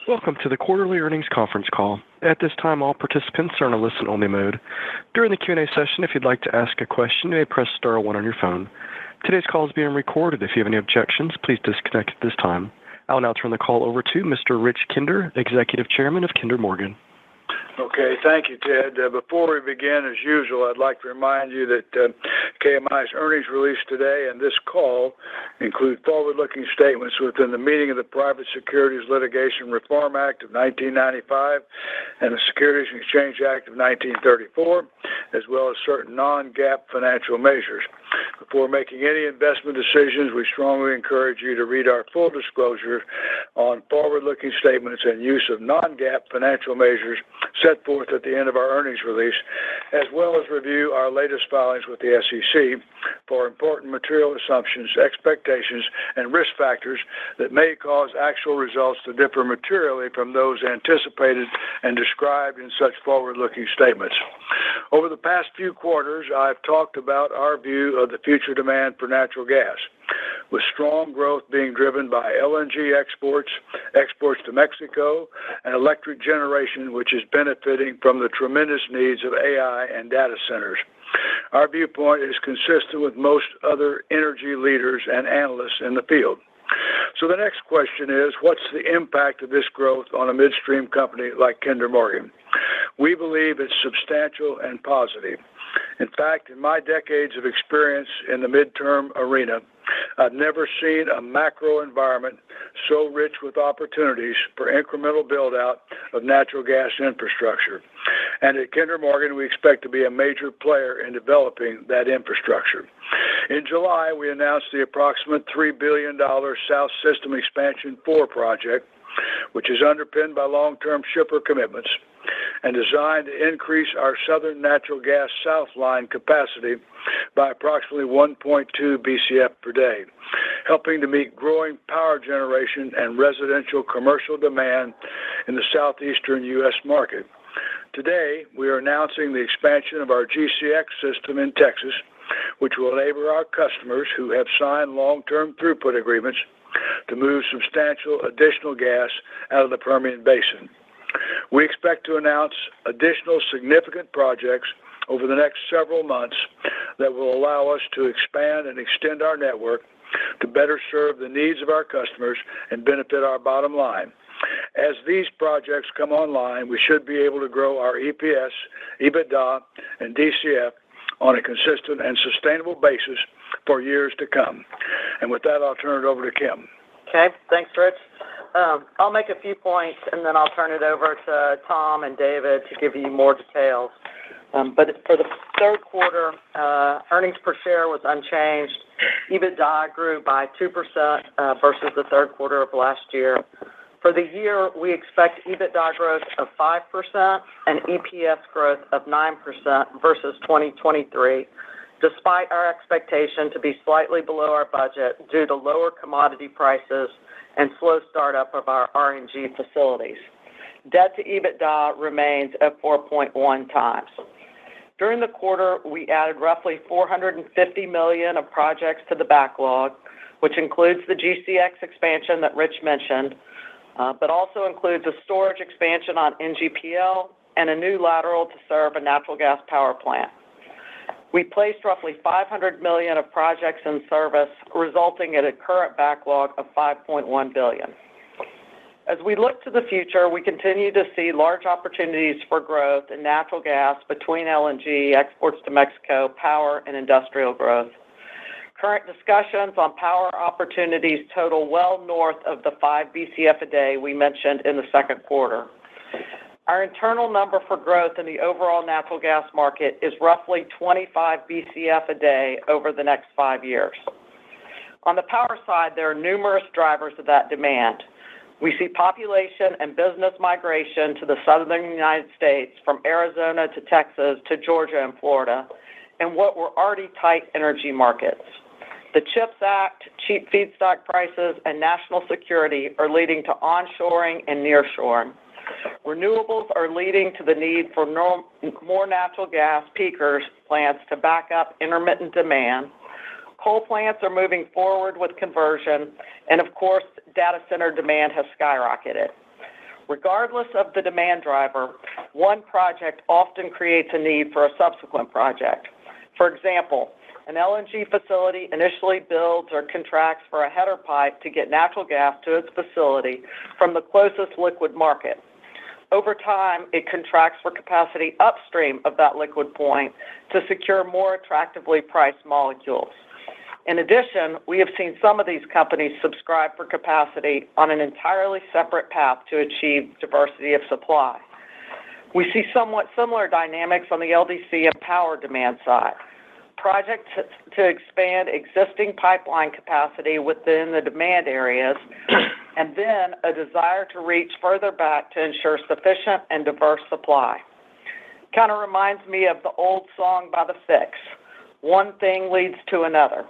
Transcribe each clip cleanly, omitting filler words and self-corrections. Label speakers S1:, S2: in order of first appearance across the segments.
S1: Welcome to the quarterly earnings conference call. At this time, all participants are in a listen-only mode. During the Q&A session, if you'd like to ask a question, you may press star one on your phone. Today's call is being recorded. If you have any objections, please disconnect at this time. I'll now turn the call over to Mr. Rich Kinder, Executive Chairman of Kinder Morgan.
S2: Okay, thank you, Ted. Before we begin, as usual, I'd like to remind you that KMI's earnings release today and this call include forward-looking statements within the meaning of the Private Securities Litigation Reform Act of 1995 and the Securities and Exchange Act of 1934, as well as certain non-GAAP financial measures. Before making any investment decisions, we strongly encourage you to read our full disclosure on forward-looking statements and use of non-GAAP financial measures set forth at the end of our earnings release, as well as review our latest filings with the SEC for important material assumptions, expectations, and risk factors that may cause actual results to differ materially from those anticipated and described in such forward-looking statements. Over the past few quarters, I've talked about our view of the future demand for natural gas, with strong growth being driven by LNG exports to Mexico, and electric generation, which is benefiting from the tremendous needs of AI and data centers. Our viewpoint is consistent with most other energy leaders and analysts in the field. So the next question is, what's the impact of this growth on a midstream company like Kinder Morgan? We believe it's substantial and positive. In fact, in my decades of experience in the midterm arena, I've never seen a macro environment so rich with opportunities for incremental build-out of natural gas infrastructure. And at Kinder Morgan, we expect to be a major player in developing that infrastructure. In July, we announced the approximate $3 billion South System Expansion 4 project, which is underpinned by long-term shipper commitments and designed to increase our Southern Natural Gas South Line capacity by approximately 1.2 BCF per day, helping to meet growing power generation and residential commercial demand in the southeastern U.S. market. Today, we are announcing the expansion of our GCX system in Texas, which will enable our customers who have signed long-term throughput agreements to move substantial additional gas out of the Permian Basin. We expect to announce additional significant projects over the next several months that will allow us to expand and extend our network to better serve the needs of our customers and benefit our bottom line. As these projects come online, we should be able to grow our EPS, EBITDA, and DCF on a consistent and sustainable basis for years to come. And with that, I'll turn it over to Kim.
S3: Okay, thanks, Rich. I'll make a few points, and then I'll turn it over to Tom and David to give you more details. But for the third quarter, earnings per share was unchanged. EBITDA grew by 2% versus the third quarter of last year. For the year, we expect EBITDA growth of 5% and EPS growth of 9% versus 2023, despite our expectation to be slightly below our budget due to lower commodity prices and slow startup of our RNG facilities. Debt to EBITDA remains at 4.1 times. During the quarter, we added roughly $450 million of projects to the backlog, which includes the GCX expansion that Rich mentioned, but also includes a storage expansion on NGPL and a new lateral to serve a natural gas power plant. We placed roughly $500 million of projects in service, resulting in a current backlog of $5.1 billion. As we look to the future, we continue to see large opportunities for growth in natural gas between LNG, exports to Mexico, power, and industrial growth. Current discussions on power opportunities total well north of the 5 BCF a day we mentioned in the second quarter. Our internal number for growth in the overall natural gas market is roughly 25 BCF a day over the next 5 years. On the power side, there are numerous drivers of that demand. We see population and business migration to the southern United States from Arizona to Texas to Georgia and Florida, and what were already tight energy markets. The CHIPS Act, cheap feedstock prices, and national security are leading to onshoring and nearshoring. Renewables are leading to the need for more natural gas peakers plants to back up intermittent demand. Coal plants are moving forward with conversion, and of course, data center demand has skyrocketed. Regardless of the demand driver, one project often creates a need for a subsequent project. For example, an LNG facility initially builds or contracts for a header pipe to get natural gas to its facility from the closest liquid market. Over time, it contracts for capacity upstream of that liquid point to secure more attractively priced molecules. In addition, we have seen some of these companies subscribe for capacity on an entirely separate path to achieve diversity of supply. We see somewhat similar dynamics on the LDC and power demand side. Projects to expand existing pipeline capacity within the demand areas, and then a desire to reach further back to ensure sufficient and diverse supply. Kind of reminds me of the old song by The Fix, one thing leads to another.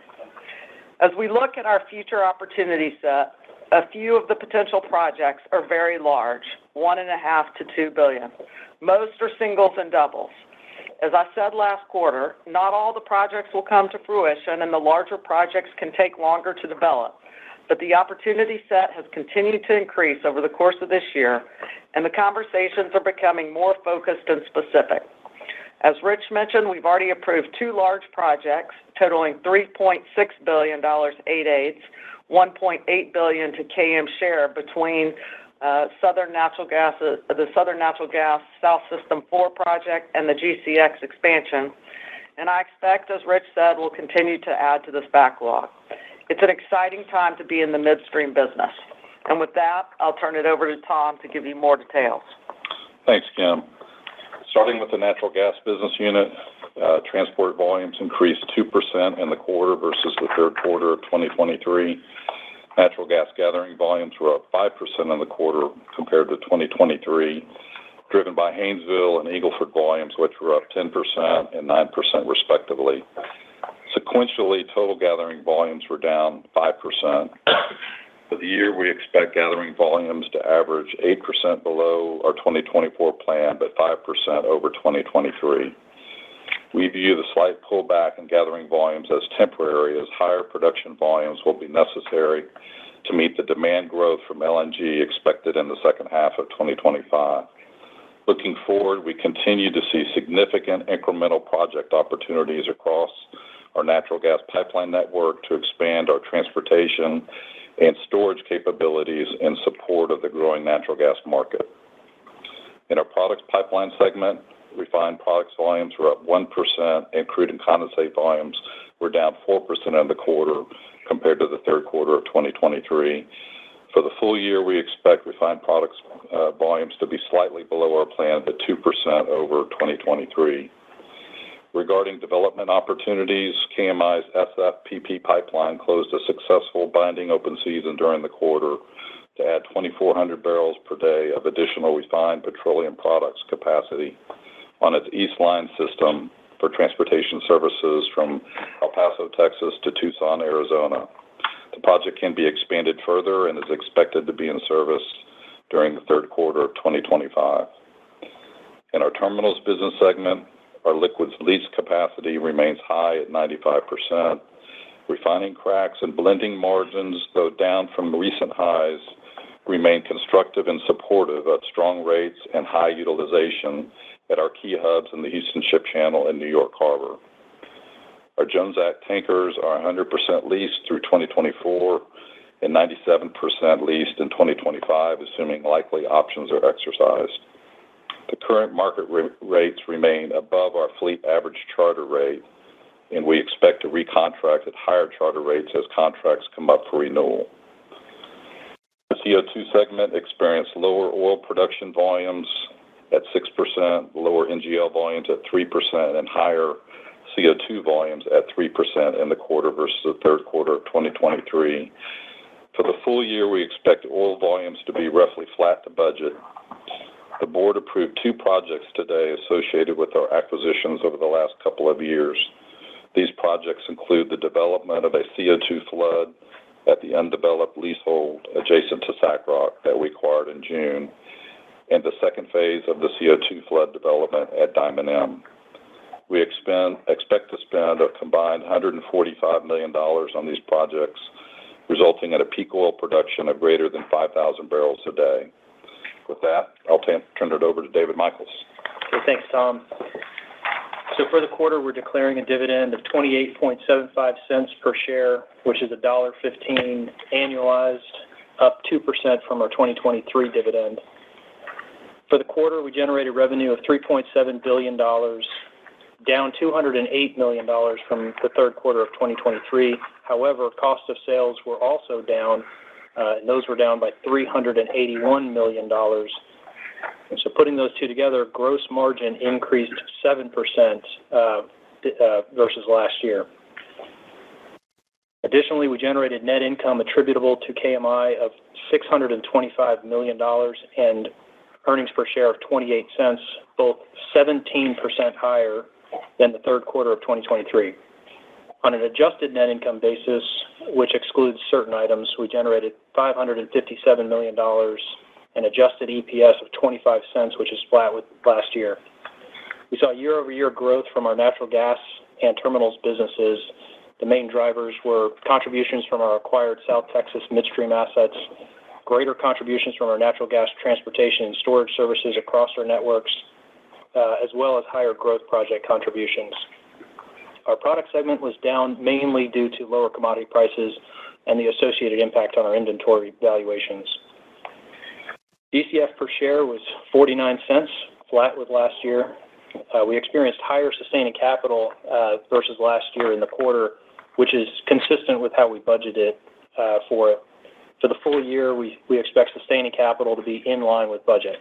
S3: As we look at our future opportunity set, a few of the potential projects are very large, $1.5 to $2 billion. Most are singles and doubles. As I said last quarter, not all the projects will come to fruition, and the larger projects can take longer to develop. But the opportunity set has continued to increase over the course of this year, and the conversations are becoming more focused and specific. As Rich mentioned, we've already approved 2 large projects totaling $3.6 billion 8/8, $1.8 billion to KM share between the Southern Natural Gas South System 4 project and the GCX expansion. And I expect, as Rich said, we'll continue to add to this backlog. It's an exciting time to be in the midstream business. And with that, I'll turn it over to Tom to give you more details.
S4: Thanks, Kim. Starting with the natural gas business unit, transport volumes increased 2% in the quarter versus the third quarter of 2023. Natural gas gathering volumes were up 5% in the quarter compared to 2023, driven by Haynesville and Eagle Ford volumes, which were up 10% and 9% respectively. Sequentially, total gathering volumes were down 5%. For the year, we expect gathering volumes to average 8% below our 2024 plan, but 5% over 2023. We view the slight pullback in gathering volumes as temporary, as higher production volumes will be necessary to meet the demand growth from LNG expected in the second half of 2025. Looking forward, we continue to see significant incremental project opportunities across our natural gas pipeline network to expand our transportation and storage capabilities in support of the growing natural gas market. In our products pipeline segment, refined products volumes were up 1%, and crude and condensate volumes were down 4% in the quarter compared to the third quarter of 2023. For the full year, we expect refined products volumes to be slightly below our plan, but 2% over 2023. Regarding development opportunities, KMI's SFPP pipeline closed a successful binding open season during the quarter to add 2,400 barrels per day of additional refined petroleum products capacity on its East Line system for transportation services from El Paso, Texas to Tucson, Arizona. The project can be expanded further and is expected to be in service during the third quarter of 2025. In our terminals business segment, our liquids lease capacity remains high at 95%. Refining cracks and blending margins, though down from recent highs, remain constructive and supportive of strong rates and high utilization at our key hubs in the Houston Ship Channel and New York Harbor. Our Jones Act tankers are 100% leased through 2024 and 97% leased in 2025, assuming likely options are exercised. The current market rates remain above our fleet average charter rate, and we expect to recontract at higher charter rates as contracts come up for renewal. The CO2 segment experienced lower oil production volumes at 6%, lower NGL volumes at 3%, and higher CO2 volumes at 3% in the quarter versus the third quarter of 2023. For the full year, we expect oil volumes to be roughly flat to budget. The board approved 2 projects today associated with our acquisitions over the last couple of years. These projects include the development of a CO2 flood at the undeveloped leasehold adjacent to SACROC that we acquired in June, and the second phase of the CO2 flood development at Diamond M. We expect to spend a combined $145 million on these projects, resulting in a peak oil production of greater than 5,000 barrels a day. With that, I'll turn it over to David Michaels.
S5: Okay, thanks, Tom. So for the quarter, we're declaring a dividend of 28.75 cents per share, which is $1.15 annualized, up 2% from our 2023 dividend. For the quarter, we generated revenue of $3.7 billion, down $208 million from the third quarter of 2023. However, cost of sales were also down, and those were down by $381 million. So putting those two together, gross margin increased 7% versus last year. Additionally, we generated net income attributable to KMI of $625 million and earnings per share of 28 cents, both 17% higher than the third quarter of 2023. On an adjusted net income basis, which excludes certain items, we generated $557 million and adjusted EPS of 25 cents, which is flat with last year. We saw year-over-year growth from our natural gas and terminals businesses. The main drivers were contributions from our acquired South Texas midstream assets, greater contributions from our natural gas transportation and storage services across our networks, as well as higher growth project contributions. Our product segment was down mainly due to lower commodity prices and the associated impact on our inventory valuations. DCF per share was 49 cents, flat with last year. We experienced higher sustaining capital versus last year in the quarter, which is consistent with how we budgeted for it. For the full year, we expect sustaining capital to be in line with budget.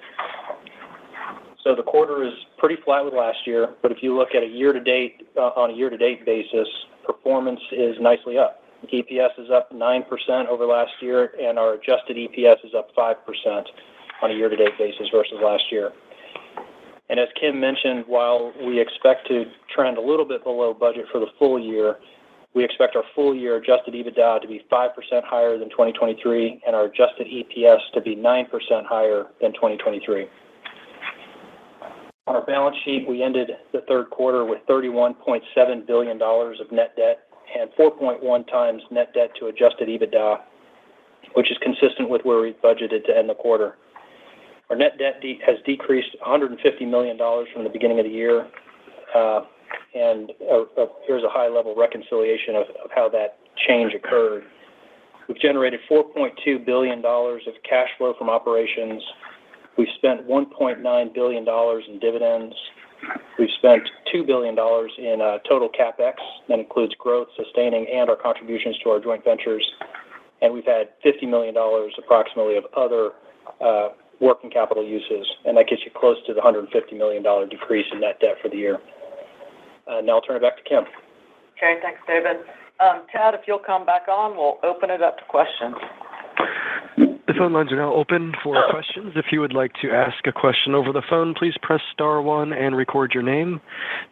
S5: So the quarter is pretty flat with last year, but if you look at on a year-to-date basis, performance is nicely up. EPS is up 9% over last year, and our adjusted EPS is up 5% on a year-to-date basis versus last year. And as Kim mentioned, while we expect to trend a little bit below budget for the full year, we expect our full-year adjusted EBITDA to be 5% higher than 2023 and our adjusted EPS to be 9% higher than 2023. On our balance sheet, we ended the third quarter with $31.7 billion of net debt and 4.1 times net debt to adjusted EBITDA, which is consistent with where we budgeted to end the quarter. Our net debt has decreased $150 million from the beginning of the year, and here's a high-level reconciliation of how that change occurred. We've generated $4.2 billion of cash flow from operations. We've spent $1.9 billion in dividends. We've spent $2 billion in total CapEx. That includes growth, sustaining, and our contributions to our joint ventures. And we've had $50 million approximately of other working capital uses, and that gets you close to the $150 million decrease in net debt for the year. Now I'll turn it back to Kim.
S3: Okay, thanks, David. Chad, if you'll come back on, we'll open it up to questions.
S1: The phone lines are now open for questions. If you would like to ask a question over the phone, please press star 1 and record your name.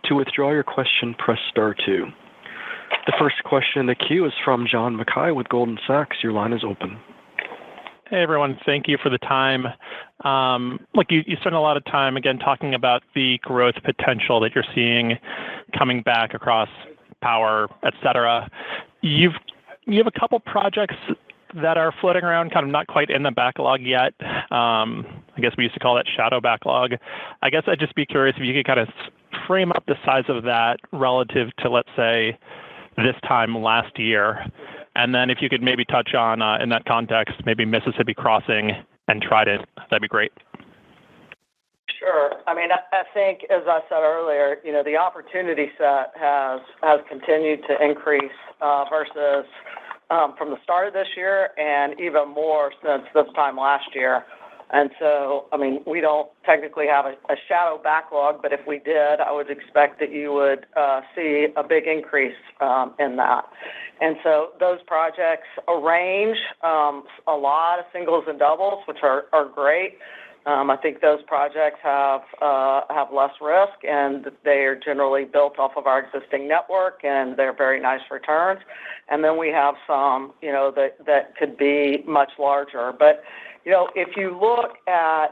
S1: To withdraw your question, press star 2. The first question in the queue is from John Mackay with Goldman Sachs. Your line is open.
S6: Hey, everyone. Thank you for the time. You spent a lot of time, again, talking about the growth potential that you're seeing coming back across power, et cetera. You have a couple projects that are floating around, kind of not quite in the backlog yet. I guess we used to call that shadow backlog. I guess I'd just be curious if you could kind of frame up the size of that relative to, let's say, this time last year. And then if you could maybe touch on, in that context, maybe Mississippi Crossing and Trident, that'd be great.
S3: Sure. I mean, I think, as I said earlier, the opportunity set has continued to increase versus from the start of this year and even more since this time last year. And so, I mean, we don't technically have a shadow backlog, but if we did, I would expect that you would see a big increase in that. And so those projects range a lot of singles and doubles, which are great. I think those projects have less risk, and they are generally built off of our existing network, and they're very nice returns. And then we have some, that could be much larger. But if you look at,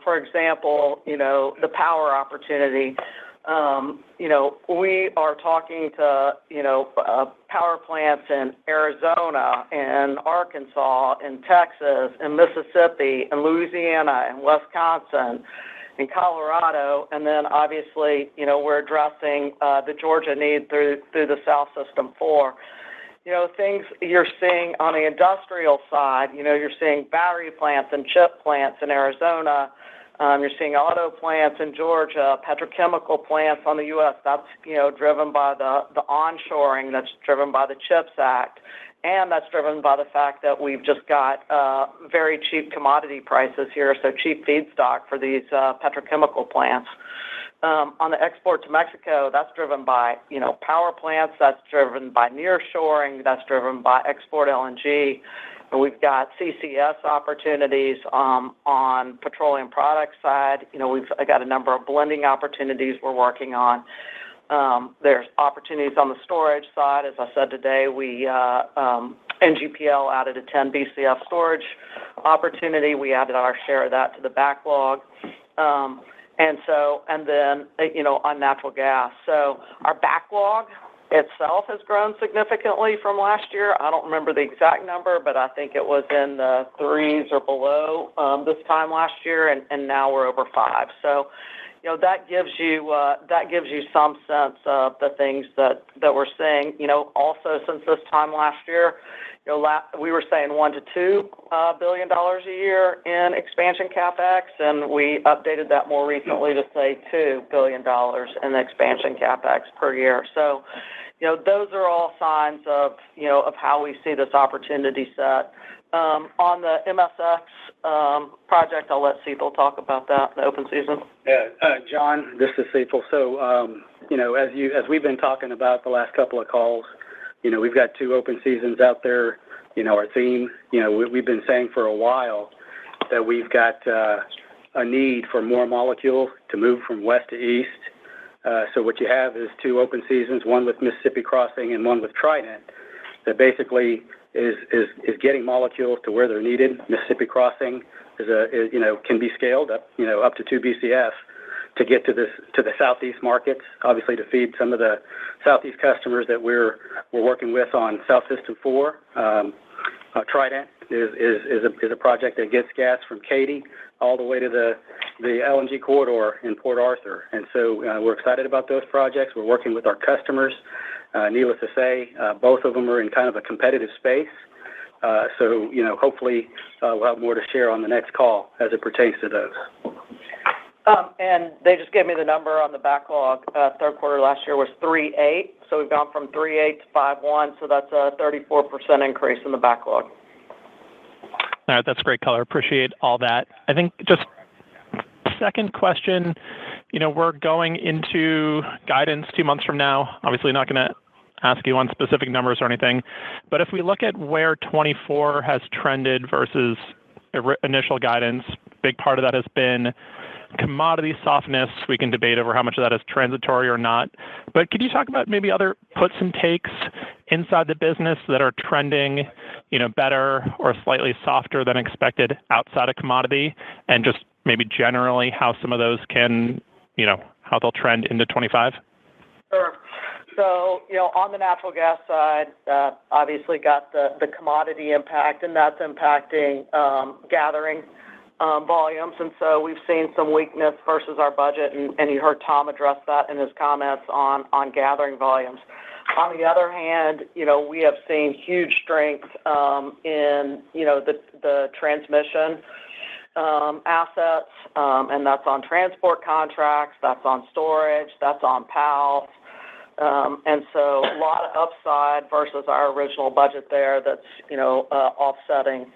S3: for example, the power opportunity, we are talking to, power plants in Arizona and Arkansas and Texas and Mississippi and Louisiana and Wisconsin and Colorado. And then obviously, we're addressing the Georgia need through the South System 4. Things you're seeing on the industrial side, you're seeing battery plants and chip plants in Arizona. You're seeing auto plants in Georgia, petrochemical plants on the U.S. That's, driven by the onshoring, that's driven by the CHIPS Act, and that's driven by the fact that we've just got very cheap commodity prices here, so cheap feedstock for these petrochemical plants. On the export to Mexico, that's driven by, power plants, that's driven by nearshoring, that's driven by export LNG. And we've got CCS opportunities on petroleum product side. We've got a number of blending opportunities we're working on. There's opportunities on the storage side. As I said today, we NGPL added a 10 BCF storage opportunity. We added our share of that to the backlog. And then, on natural gas. So our backlog itself has grown significantly from last year. I don't remember the exact number, but I think it was in the 3s or below this time last year, and now we're over 5. So, that gives you some sense of the things that we're seeing. Also since this time last year, we were saying $1 to $2 billion a year in expansion capex, and we updated that more recently to say $2 billion in expansion capex per year. So, those are all signs of how we see this opportunity set. On the MSX project, I'll let Cecil talk about that in the open season.
S7: Yeah, John, this is Cecil. So, as we've been talking about the last couple of calls, we've got 2 open seasons out there. Our theme, we've been saying for a while that we've got a need for more molecules to move from west to east. So what you have is 2 open seasons, one with Mississippi Crossing and one with Trident, that basically is getting molecules to where they're needed. Mississippi Crossing can be scaled up, up to 2 BCF to get to the southeast markets, obviously to feed some of the southeast customers that we're working with on South System 4. Trident is a project that gets gas from Katy all the way to the LNG corridor in Port Arthur. And so we're excited about those projects. We're working with our customers. Needless to say, both of them are in kind of a competitive space. So, hopefully we'll have more to share on the next call as it pertains to those.
S3: And they just gave me the number on the backlog. Third quarter last year was 3.8, so we've gone from 3.8 to 5.1, so that's a 34% increase in the backlog.
S6: All right, that's great color. Appreciate all that. I think just second question, we're going into guidance 2 months from now. Obviously not going to ask you on specific numbers or anything, but if we look at where 24 has trended versus initial guidance, big part of that has been commodity softness. We can debate over how much of that is transitory or not. But could you talk about maybe other puts and takes inside the business that are trending, better or slightly softer than expected outside of commodity, and just maybe generally how some of those can, how they'll trend into 25?
S3: Sure. So, on the natural gas side, obviously got the commodity impact, and that's impacting gathering volumes, and so we've seen some weakness versus our budget, and you heard Tom address that in his comments on gathering volumes. On the other hand, we have seen huge strength in the transmission assets, and that's on transport contracts, that's on storage, that's on PALs, and so a lot of upside versus our original budget there. That's offsetting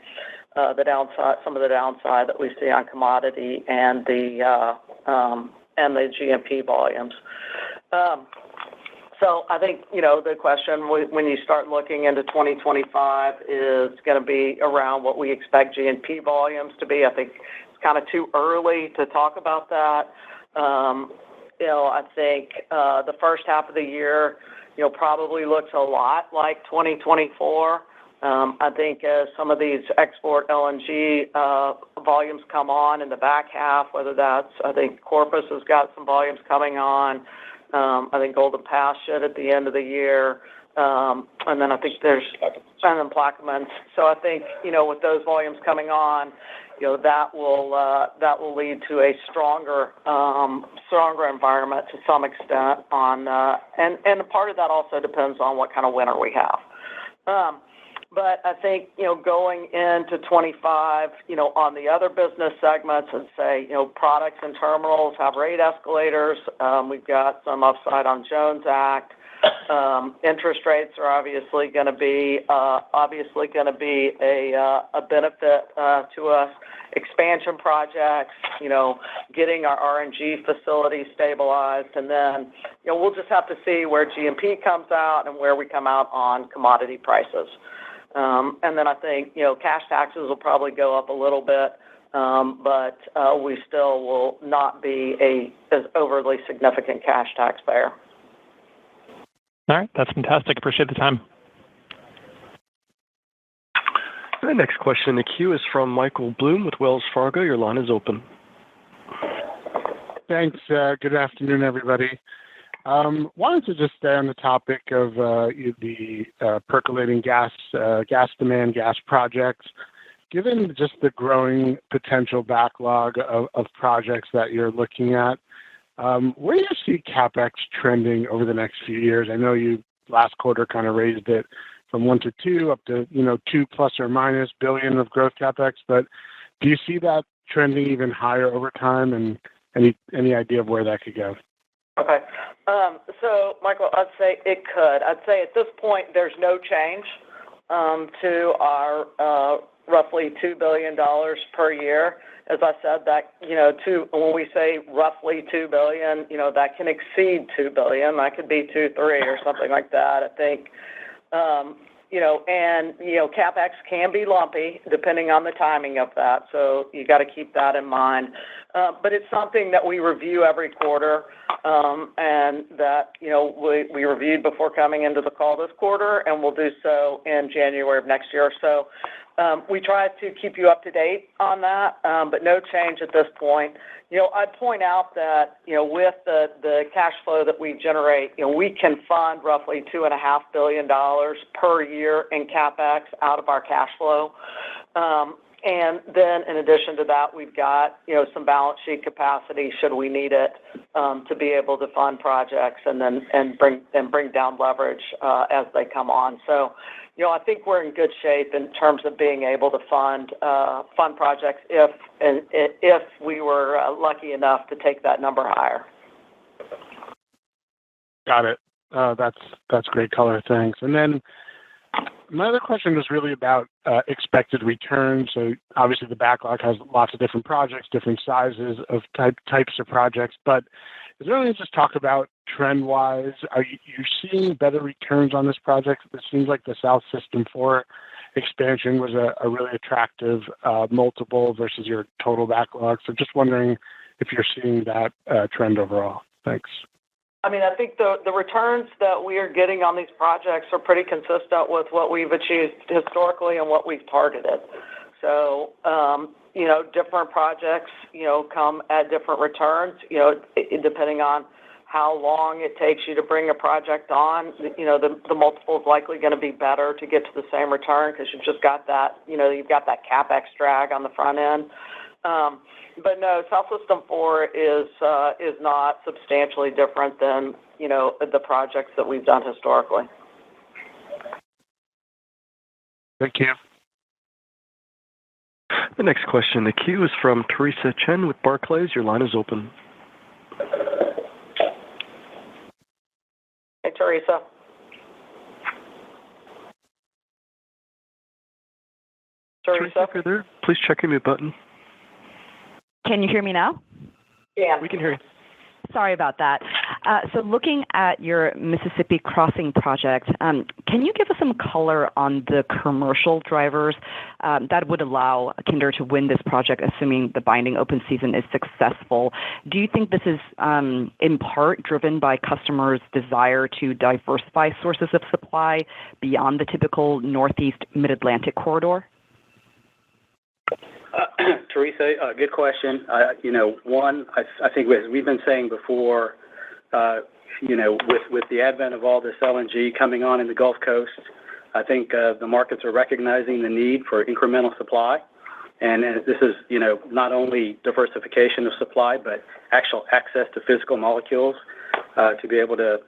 S3: the downside, some of the downside that we see on commodity and the GMP volumes. So I think, the question when you start looking into 2025 is going to be around what we expect GMP volumes to be. I think it's kind of too early to talk about that. I think the first half of the year, probably looks a lot like 2024. I think as some of these export LNG volumes come on in the back half, whether that's, I think Corpus has got some volumes coming on. I think Golden Pass should at the end of the year. And then I think there's Plaquemines. So I think, with those volumes coming on, that will lead to a stronger environment to some extent on, and part of that also depends on what kind of winter we have. But I think, going into 25, on the other business segments and say, products and terminals have rate escalators. We've got some upside on Jones Act. Interest rates are obviously going to be a benefit to us. Expansion projects, getting our RNG facility stabilized, and then we'll just have to see where GMP comes out and where we come out on commodity prices. And then I think cash taxes will probably go up a little bit, but we still will not be as overly significant cash taxpayer.
S6: All right, that's fantastic. Appreciate the time.
S1: The next question in the queue is from Michael Bloom with Wells Fargo. Your line is open.
S8: Thanks. Good afternoon, everybody. Wanted to just stay on the topic of the percolating gas demand, gas projects. Given just the growing potential backlog of projects that you're looking at, where do you see CapEx trending over the next few years? I know you last quarter kind of raised it from 1 to 2 up to $2 plus or minus billion of growth CapEx, but do you see that trending even higher over time, and any idea of where that could go?
S3: Okay. So, Michael, I'd say it could. I'd say at this point there's no change to our roughly $2 billion per year. As I said, that when we say roughly $2 billion, that can exceed $2 billion. That could be 2, 3, or something like that. I think, CapEx can be lumpy depending on the timing of that. So you got to keep that in mind. But it's something that we review every quarter, and that we reviewed before coming into the call this quarter, and we'll do so in January of next year. So we try to keep you up to date on that, but no change at this point. I'd point out that with the cash flow that we generate, we can fund roughly $2.5 billion per year in CapEx out of our cash flow. And then in addition to that, we've got, some balance sheet capacity should we need it, to be able to fund projects and bring down leverage, as they come on. So, I think we're in good shape in terms of being able to fund projects if we were lucky enough to take that number higher.
S8: Got it. That's great color. Thanks. And then my other question was really about expected returns. So obviously the backlog has lots of different projects, different sizes of types of projects, but is there anything to just talk about trend-wise? Are you seeing better returns on this project? It seems like the South System 4 expansion was a really attractive multiple versus your total backlog. So just wondering if you're seeing that trend overall. Thanks.
S3: I mean, I think the returns that we are getting on these projects are pretty consistent with what we've achieved historically and what we've targeted. So, different projects, come at different returns, depending on how long it takes you to bring a project on. The multiple is likely going to be better to get to the same return because you've just got that, you've got that CapEx drag on the front end. But no, South System 4 is not substantially different than, the projects that we've done historically.
S8: Thank you.
S1: The next question in the queue is from Teresa Chen with Barclays. Your line is open.
S3: Hey, Teresa.
S1: Teresa, if you're there, please check your mute button.
S9: Can you hear me now?
S3: Yeah.
S1: We can hear you.
S9: Sorry about that. So looking at your Mississippi Crossing project, can you give us some color on the commercial drivers that would allow Kinder to win this project, assuming the binding open season is successful? Do you think this is in part driven by customers' desire to diversify sources of supply beyond the typical Northeast Mid-Atlantic corridor?
S7: Teresa, good question. One, I think as we've been saying before, with the advent of all this LNG coming on in the Gulf Coast, I think the markets are recognizing the need for incremental supply. And this is, not only diversification of supply, but actual access to physical molecules to be able to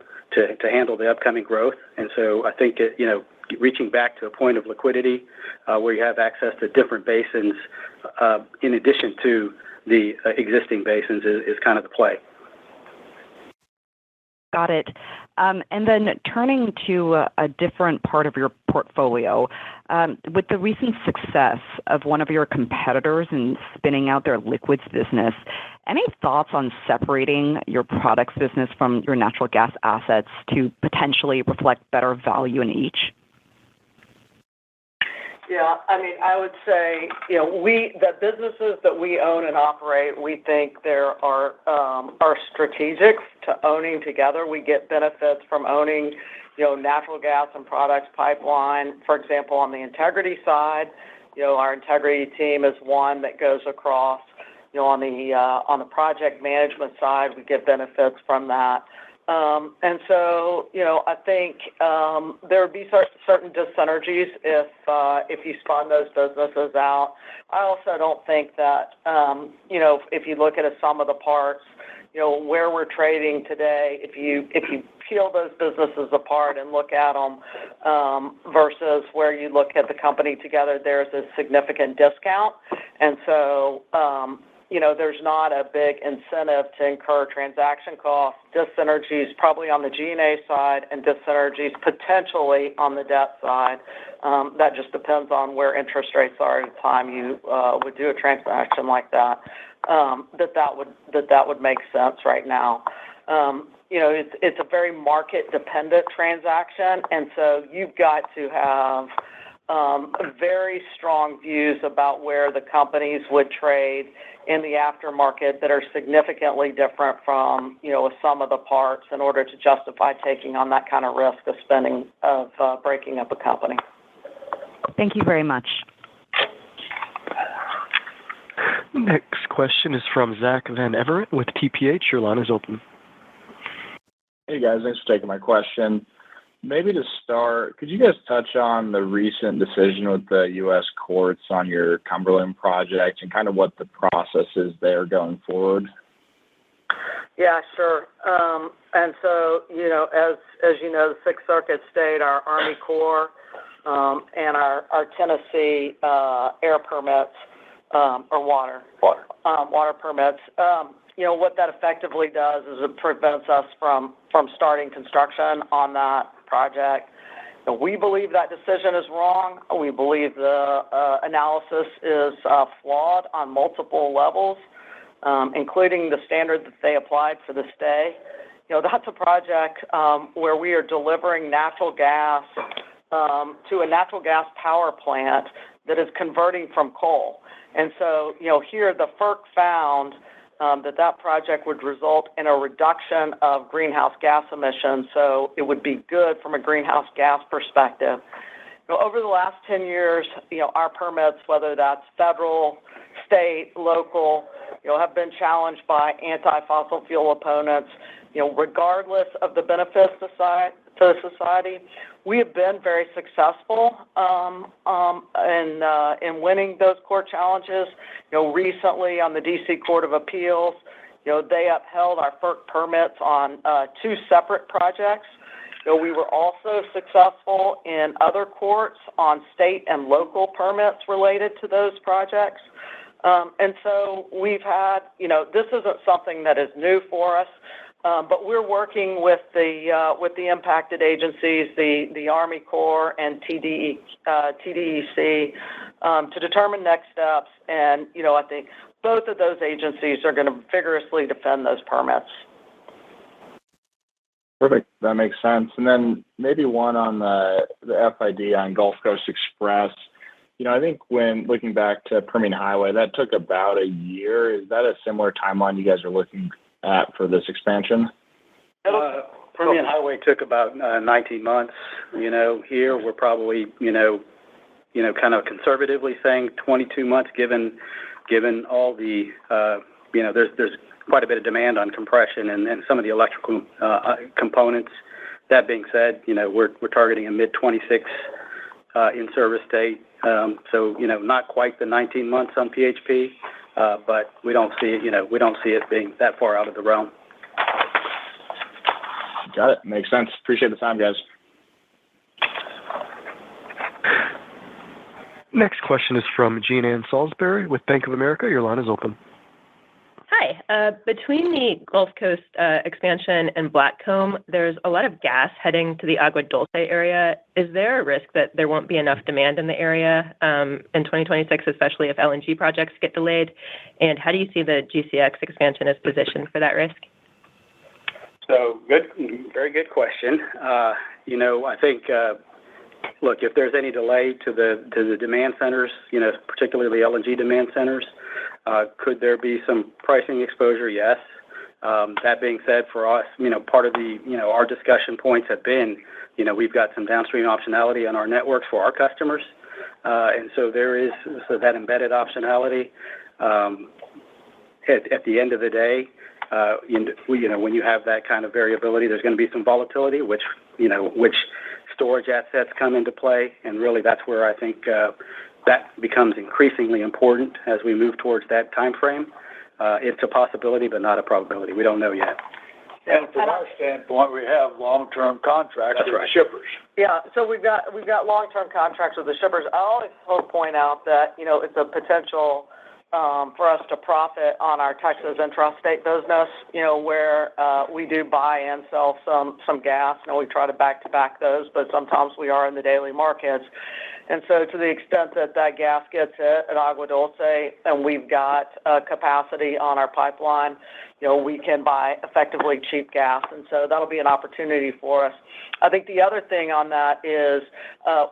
S7: handle the upcoming growth. And so I think, reaching back to a point of liquidity where you have access to different basins in addition to the existing basins is kind of the play.
S9: Got it. And then turning to a different part of your portfolio, with the recent success of one of your competitors in spinning out their liquids business, any thoughts on separating your products business from your natural gas assets to potentially reflect better value in each?
S3: Yeah, I would say, the businesses that we own and operate, we think there are strategic to owning together. We get benefits from owning, natural gas and products pipeline. For example, on the integrity side, our integrity team is one that goes across. On the project management side, we get benefits from that. And so, I think there would be certain dyssynergies if you spun those businesses out. I also don't think that, if you look at a sum of the parts, where we're trading today, if you peel those businesses apart and look at them versus where you look at the company together, there's a significant discount. And so, there's not a big incentive to incur transaction costs, dyssynergies probably on the G&A side, and dyssynergies potentially on the debt side. That just depends on where interest rates are at the time you would do a transaction like that. That would make sense right now. It's a very market-dependent transaction, and so you've got to have very strong views about where the companies would trade in the aftermarket that are significantly different from, a sum of the parts in order to justify taking on that kind of risk of breaking up a company.
S9: Thank you very much.
S1: Next question is from Zach Van Everett with TPH. Your line is open.
S10: Hey guys, thanks for taking my question. Maybe to start, could you guys touch on the recent decision with the U.S. courts on your Cumberland project and kind of what the process is there going forward?
S3: Yeah, sure. And so, as you know, the Sixth Circuit stayed our Army Corps and our Tennessee air permits or water permits. What that effectively does is it prevents us from starting construction on that project. We believe that decision is wrong. We believe the analysis is flawed on multiple levels, including the standard that they applied for the stay. That's a project where we are delivering natural gas to a natural gas power plant that is converting from coal. And so, here the FERC found that project would result in a reduction of greenhouse gas emissions, so it would be good from a greenhouse gas perspective. Over the last 10 years, our permits, whether that's federal, state, local, have been challenged by anti-fossil fuel opponents. Regardless of the benefits to society, we have been very successful in winning those court challenges. Recently on the D.C. Court of Appeals, they upheld our FERC permits on 2 separate projects. We were also successful in other courts on state and local permits related to those projects. And so we've had, this isn't something that is new for us, but we're working with the impacted agencies, the Army Corps and TDEC, to determine next steps. And, I think both of those agencies are going to vigorously defend those permits.
S10: Perfect. That makes sense. And then maybe one on the FID on Gulf Coast Express. I think when looking back to Permian Highway, that took about a year. Is that a similar timeline you guys are looking at for this expansion?
S7: Permian Highway took about 19 months. Here we're probably, kind of conservatively saying 22 months, given all the, there's quite a bit of demand on compression and some of the electrical components. That being said, we're targeting a mid-26 in-service date. So, not quite the 19 months on PHP, but we don't see it being that far out of the realm.
S10: Got it. Makes sense. Appreciate the time, guys.
S1: Next question is from Jean Ann Salisbury with Bank of America. Your line is open.
S11: Hi. Between the Gulf Coast expansion and Blackcomb, there's a lot of gas heading to the Agua Dulce area. Is there a risk that there won't be enough demand in the area in 2026, especially if LNG projects get delayed? And how do you see the GCX expansion as positioned for that risk?
S7: So very good question. I think, look, if there's any delay to the demand centers, particularly LNG demand centers, could there be some pricing exposure? Yes. That being said, for us, part of our discussion points have been, we've got some downstream optionality on our networks for our customers, and so there is that embedded optionality. At the end of the day, when you have that kind of variability, there's going to be some volatility, which storage assets come into play, and really that's where I think that becomes increasingly important as we move towards that time frame. It's a possibility, but not a probability. We don't know yet.
S2: And from our standpoint, we have long-term contracts with the shippers.
S3: Yeah, so we've got long-term contracts with the shippers. I always point out that it's a potential for us to profit on our Texas intrastate business, where we do buy and sell some gas. We try to back-to-back those, but sometimes we are in the daily markets. And so to the extent that gas gets hit at Agua Dulce and we've got capacity on our pipeline, we can buy effectively cheap gas. And so that'll be an opportunity for us. I think the other thing on that is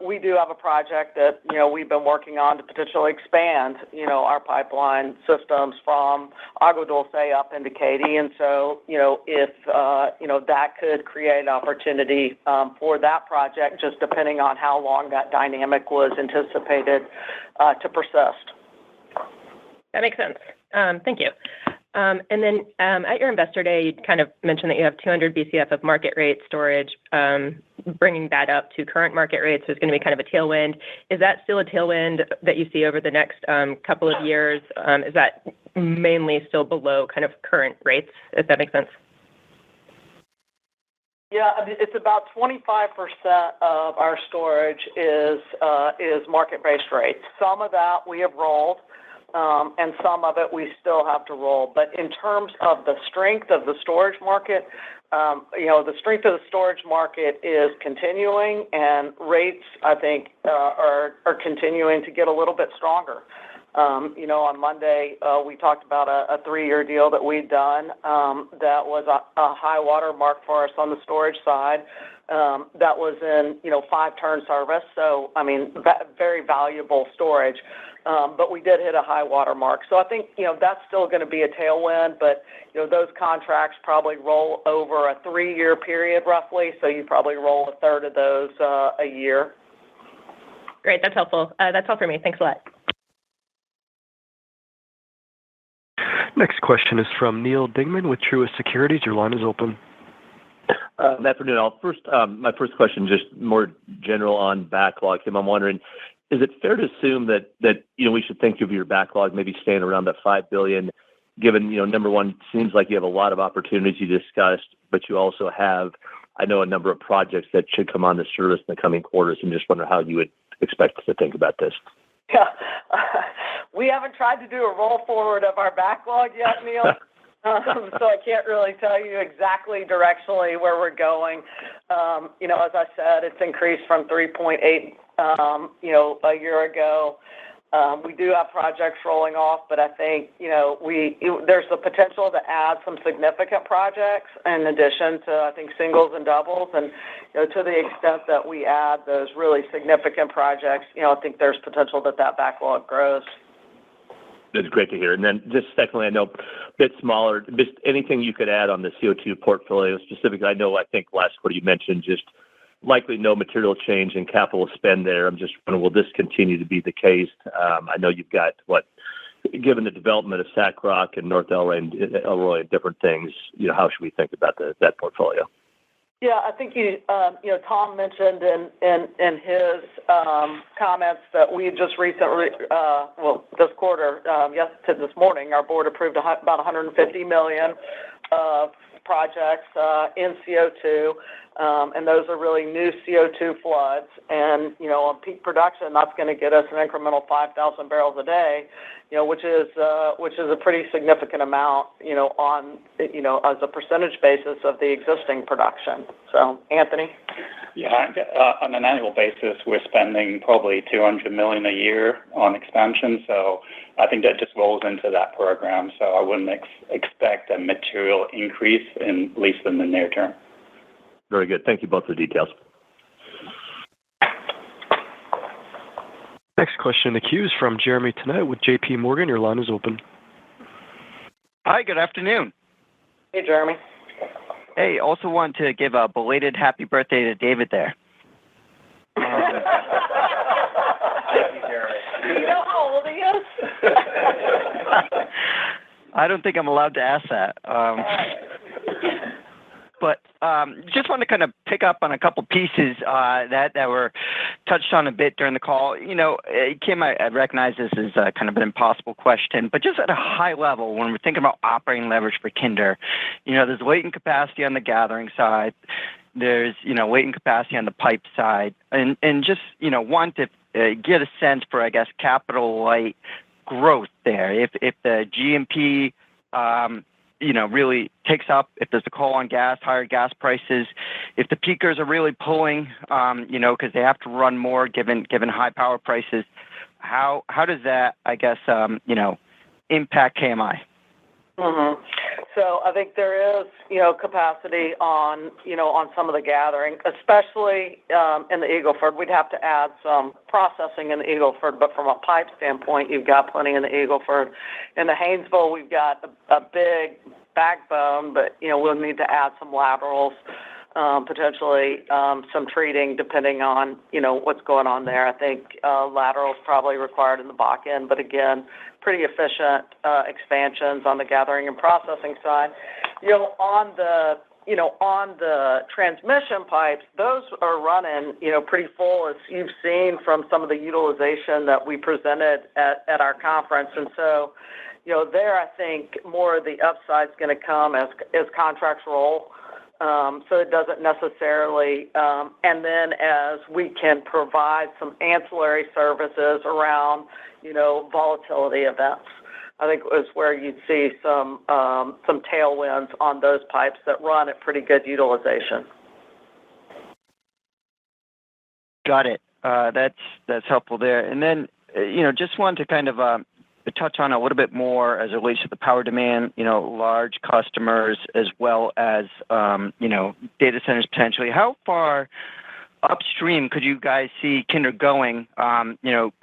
S3: we do have a project that, we've been working on to potentially expand, our pipeline systems from Agua Dulce up into Katy. And so, if, that could create opportunity for that project, just depending on how long that dynamic was anticipated to persist.
S11: That makes sense. Thank you. And then at your Investor Day, you kind of mentioned that you have 200 BCF of market rate storage. Bringing that up to current market rates is going to be kind of a tailwind. Is that still a tailwind that you see over the next couple of years? Is that mainly still below kind of current rates, if that makes sense?
S3: Yeah, it's about 25% of our storage is market-based rates. Some of that we have rolled, and some of it we still have to roll. But in terms of the strength of the storage market, the strength of the storage market is continuing, and rates, I think, are continuing to get a little bit stronger. On Monday, we talked about a 3-year deal that we'd done that was a high water mark for us on the storage side. That was in, 5-turn service. So, very valuable storage. But we did hit a high water mark. So I think, that's still going to be a tailwind, but, those contracts probably roll over a 3-year period roughly. So you probably roll a third of those a year.
S11: Great. That's helpful. That's all for me. Thanks a lot.
S1: Next question is from Neal Dingmann with Truist Securities. Your line is open.
S12: Good afternoon. My first question, just more general on backlog. Tim, I'm wondering, is it fair to assume that we should think of your backlog maybe staying around that $5 billion, given, number one, seems like you have a lot of opportunities you discussed, but you also have, I know, a number of projects that should come on the service in the coming quarters, and just wonder how you would expect us to think about this.
S3: Yeah. We haven't tried to do a roll forward of our backlog yet, Neil. So I can't really tell you exactly directionally where we're going. As I said, it's increased from 3.8, a year ago. We do have projects rolling off, but I think, there's the potential to add some significant projects in addition to, I think, singles and doubles. And, to the extent that we add those really significant projects, I think there's potential that backlog grows.
S12: That's great to hear. And then just secondly, I know a bit smaller, just anything you could add on the CO2 portfolio specifically. I think last quarter you mentioned just likely no material change in capital spend there. I'm just wondering, will this continue to be the case? I know you've got, given the development of Sac Rock and North Elroy and different things, how should we think about that portfolio?
S3: Yeah, I think Tom mentioned in his comments that we just recently, this quarter, this morning, our board approved about $150 million of projects in CO2, and those are really new CO2 floods. And on peak production, that's going to get us an incremental 5,000 barrels a day, which is a pretty significant amount, on as a percentage basis of the existing production. So, Anthony.
S13: Yeah, on an annual basis, we're spending probably $200 million a year on expansion. So I think that just rolls into that program. So I wouldn't expect a material increase, at least in the near term.
S12: Very good. Thank you both for the details.
S1: Next question in the queue is from Jeremy Tonet with J.P. Morgan. Your line is open.
S14: Hi, good afternoon.
S3: Hey, Jeremy.
S14: Hey, also want to give a belated happy birthday to David there.
S3: Thank you, Jeremy. Do you know how old he is?
S14: I don't think I'm allowed to ask that. But just want to kind of pick up on a couple pieces that were touched on a bit during the call. Kim, I recognize this is kind of an impossible question, but just at a high level, when we're thinking about operating leverage for Kinder, there's latent capacity on the gathering side, there's latent capacity on the pipe side, and just want to get a sense for, I guess, capital light growth there. If the GMP really takes up, if there's a call on gas, higher gas prices, if the peakers are really pulling, because they have to run more given high power prices, how does that, I guess, impact KMI?
S3: Mm-hmm. So I think there is, capacity on some of the gathering, especially in the Eagle Ford. We'd have to add some processing in the Eagle Ford, but from a pipe standpoint, you've got plenty in the Eagle Ford. In the Haynesville, we've got a big backbone, but we'll need to add some laterals, potentially some treating, depending on what's going on there. I think laterals probably required in the back end, but again, pretty efficient expansions on the gathering and processing side. On the transmission pipes, those are running pretty full, as you've seen from some of the utilization that we presented at our conference. And so there, I think more of the upside is going to come as contracts roll. So it doesn't necessarily, and then as we can provide some ancillary services around, volatility events, I think is where you'd see some tailwinds on those pipes that run at pretty good utilization.
S14: Got it. That's helpful there. And then, just wanted to kind of touch on a little bit more as it relates to the power demand, large customers as well as, data centers potentially. How far upstream could you guys see Kinder going?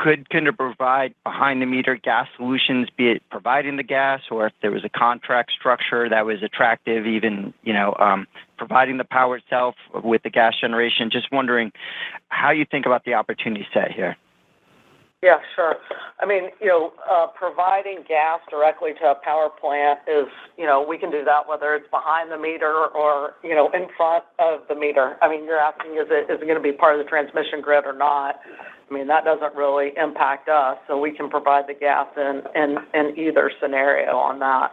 S14: Could Kinder provide behind-the-meter gas solutions, be it providing the gas, or if there was a contract structure that was attractive, even, providing the power itself with the gas generation? Just wondering how you think about the opportunity set here.
S3: Yeah, sure. I mean, providing gas directly to a power plant is, we can do that whether it's behind the meter or, in front of the meter. I mean, you're asking, is it going to be part of the transmission grid or not? I mean, that doesn't really impact us, so we can provide the gas in either scenario on that.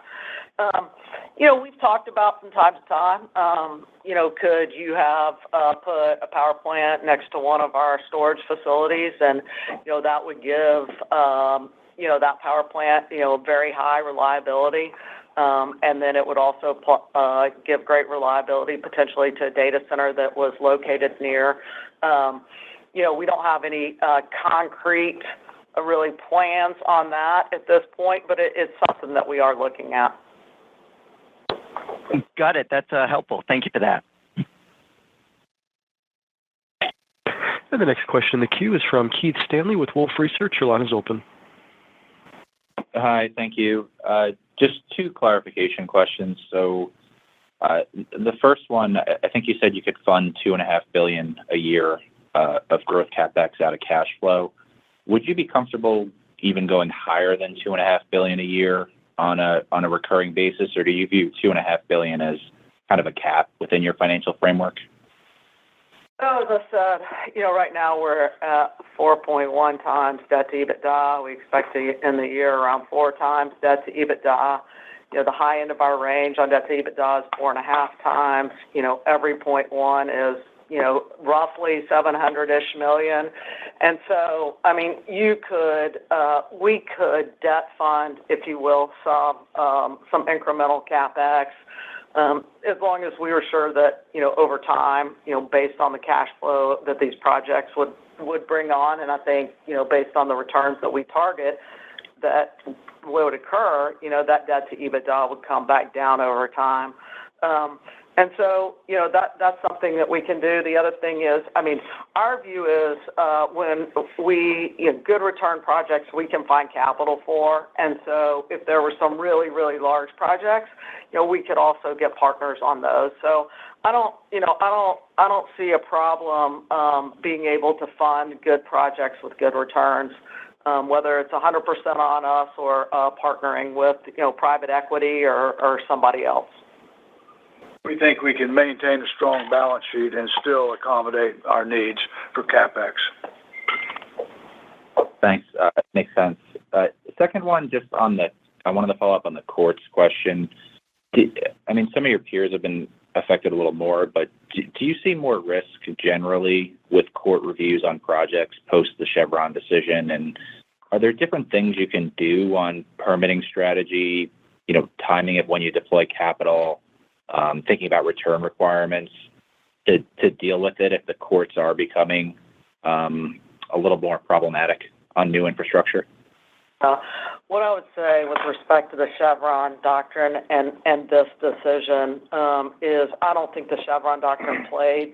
S3: We've talked about from time to time, could you have put a power plant next to one of our storage facilities, and, that would give, that power plant, very high reliability, and then it would also give great reliability potentially to a data center that was located near. We don't have any concrete really plans on that at this point, but it's something that we are looking at.
S14: Got it. That's helpful. Thank you for that.
S1: And the next question in the queue is from Keith Stanley with Wolfe Research. Your line is open.
S15: Hi, thank you. Just two clarification questions. So the first one, I think you said you could fund $2.5 billion a year of growth CapEx out of cash flow. Would you be comfortable even going higher than $2.5 billion a year on a recurring basis, or do you view $2.5 billion as kind of a cap within your financial framework?
S3: As I said, right now we're at 4.1 times debt to EBITDA. We expect to end the year around 4 times debt to EBITDA. The high end of our range on debt to EBITDA is 4.5 times. Every 0.1 is, roughly $700-ish million. And so, we could debt fund, if you will, some incremental CapEx, as long as we were sure that, over time, based on the cash flow that these projects would bring on, and I think, based on the returns that we target, that would occur, that debt to EBITDA would come back down over time. And so, that's something that we can do. The other thing is, our view is when we, good return projects, we can find capital for. And so if there were some really, really large projects, we could also get partners on those. So I don't see a problem being able to fund good projects with good returns, whether it's 100% on us or partnering with, private equity or somebody else.
S2: We think we can maintain a strong balance sheet and still accommodate our needs for CapEx.
S15: Thanks. Makes sense. Second one, just I wanted to follow up on the courts question. Some of your peers have been affected a little more, but do you see more risk generally with court reviews on projects post the Chevron decision? And are there different things you can do on permitting strategy, timing it when you deploy capital, thinking about return requirements to deal with it if the courts are becoming a little more problematic on new infrastructure?
S3: What I would say with respect to the Chevron doctrine and this decision is I don't think the Chevron doctrine played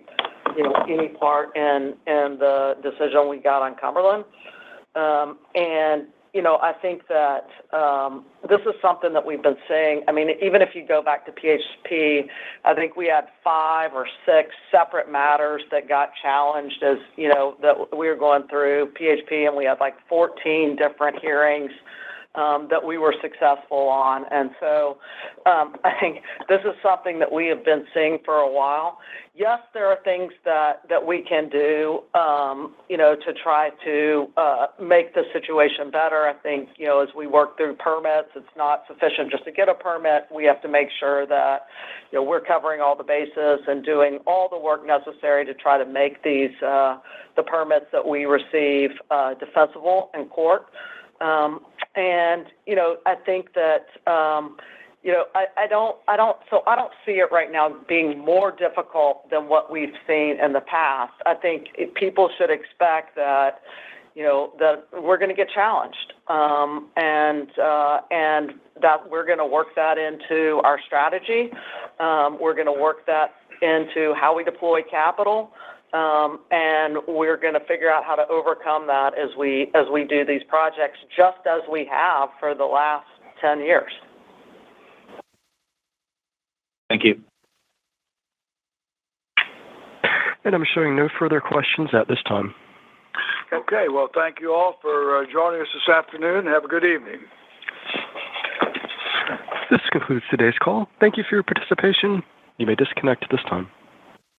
S3: any part in the decision we got on Cumberland. I think that this is something that we've been seeing. Even if you go back to PHP, I think we had 5 or 6 separate matters that got challenged as, that we were going through PHP, and we had like 14 different hearings that we were successful on. And so I think this is something that we have been seeing for a while. Yes, there are things that we can do, to try to make the situation better. I think, as we work through permits, it's not sufficient just to get a permit. We have to make sure that, we're covering all the bases and doing all the work necessary to try to make these, the permits that we receive, defensible in court. I think that, I don't see it right now being more difficult than what we've seen in the past. I think people should expect that, that we're going to get challenged, and that we're going to work that into our strategy. We're going to work that into how we deploy capital. And we're going to figure out how to overcome that as we do these projects, just as we have for the last 10 years.
S15: Thank you.
S1: And I'm showing no further questions at this time.
S2: Okay, well, thank you all for joining us this afternoon. Have a good evening.
S1: This concludes today's call. Thank you for your participation. You may disconnect at this time.